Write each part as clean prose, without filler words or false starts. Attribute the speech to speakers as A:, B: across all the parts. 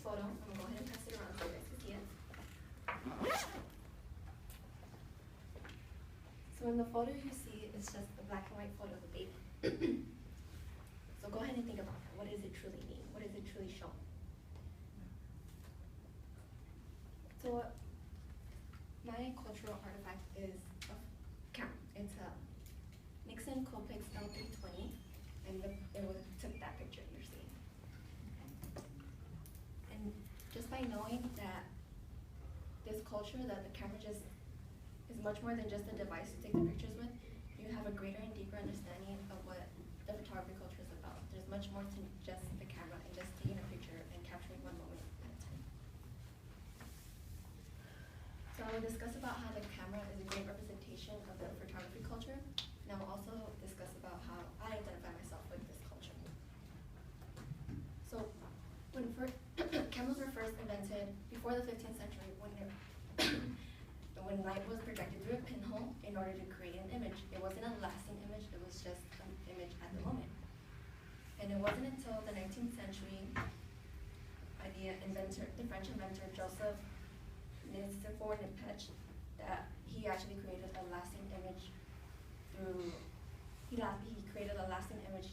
A: photo. I'm going to go ahead and pass it around so you guys can see it. So in the photo you see, it's just a black and white photo of a baby. So go ahead and think about that. What does it truly mean? What does it truly show? So my cultural artifact is a camera. It's a Nixon Copex L320, and took that picture you're seeing. And just by knowing that this culture, that the camera just is much more than just a device to take the pictures with, you have a greater and deeper understanding of what the photography culture is about. There's much more to just the camera and just taking a picture and capturing one moment at a time. So I will discuss about how the camera is a great representation of the photography culture, and I will also discuss about how I identify myself with this culture. So when cameras were first invented before the 15th century, when light was projected through a pinhole in order to create an image. It wasn't a lasting image, it was just an image at the moment. And it wasn't until the 19th century by the French inventor Joseph Nicephore-Niépce that he actually created a lasting image he created a lasting image.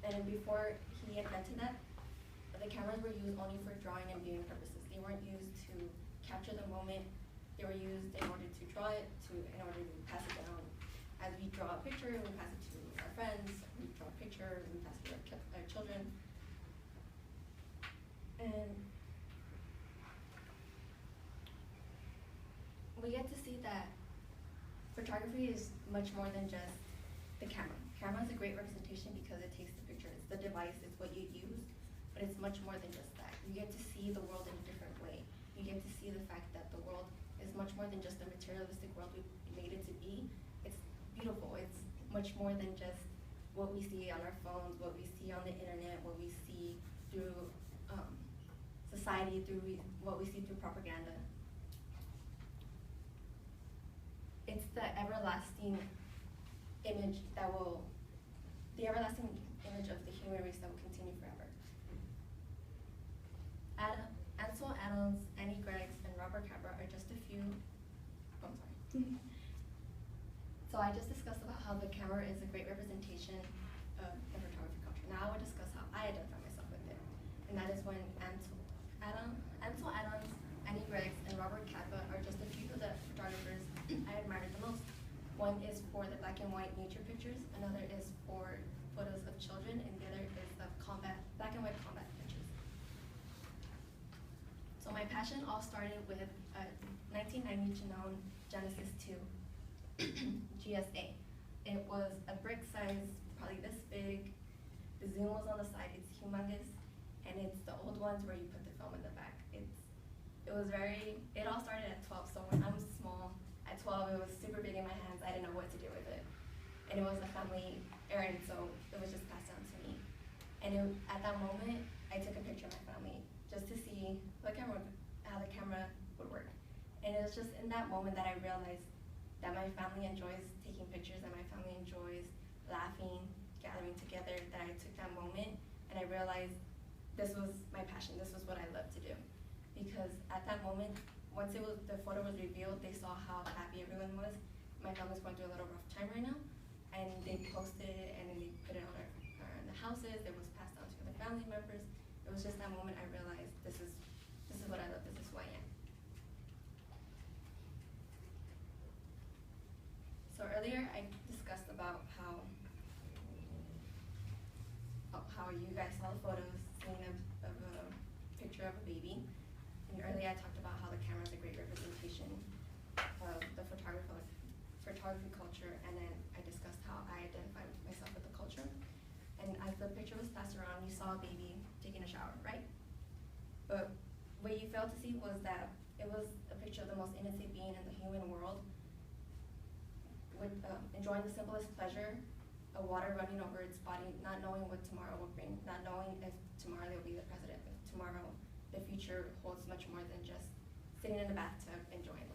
A: And before he invented that, the cameras were used only for drawing and viewing purposes. They weren't used to capture the moment. They were used in order to draw it, in order to pass it down. As we draw a picture, we pass it to our friends. We draw a picture, we pass it to our children. And we get to see that photography is much more than just the camera. Camera is a great representation because it takes the picture. It's the device, it's what you use, but it's much more than just that. You get to see the world in a different way. You get to see the fact that the world is much more than just the materialistic world we made it to be. It's beautiful. It's much more than just what we see on our phones, what we see on the internet, what we see through society, what we see through propaganda. It's the everlasting image of the human race that will continue forever. Ansel Adams, Annie Greggs, and Robert Capa are just a few. Oh, I'm sorry. So I just discussed about how the camera is a great representation of the photography culture. Now I will discuss how I identify myself with it, and that is when Ansel Adams, Annie Greggs, and Robert Capa are just a few of the photographers I admire the most. One is for the black and white nature pictures, another is for photos of children, and the other is the black and white combat pictures. So my passion all started with a 1990 Canon Genesis 2 GSA. It was a brick size, probably this big. The zoom was on the side, it's humongous, and it's the old ones where you put the film in the back. It all started at 12, so when I'm small, at 12 it was super big in my hands, I didn't know what to do with it. And it was a family errand, so it was just passed down to me. And at that moment, I took a picture of my family just to see how the camera would work. And it was just in that moment that I realized that my family enjoys taking pictures, that my family enjoys laughing, gathering together, that I took that moment and I realized this was my passion, this was what I loved to do. Because at that moment, once the photo was revealed, they saw how happy everyone was. My family's going through a little rough time right now, and they posted it and then they put it on the houses. It was passed on to other family members. It was just that moment I realized this is what I love, this is who I am. So earlier I discussed about how you guys saw the photos, seeing of a picture of a baby. And earlier I talked about how the camera is a great representation of the photography culture, and then I discussed how I identify myself with the culture. And as the picture was passed around, you saw a baby taking a shower, right? But what you failed to see was that it was a picture of the most innocent being in the human world, with enjoying the simplest pleasure, of water running over its body, not knowing what tomorrow will bring, not knowing if tomorrow they'll be the president, if tomorrow the future holds much more than just sitting in a bathtub enjoying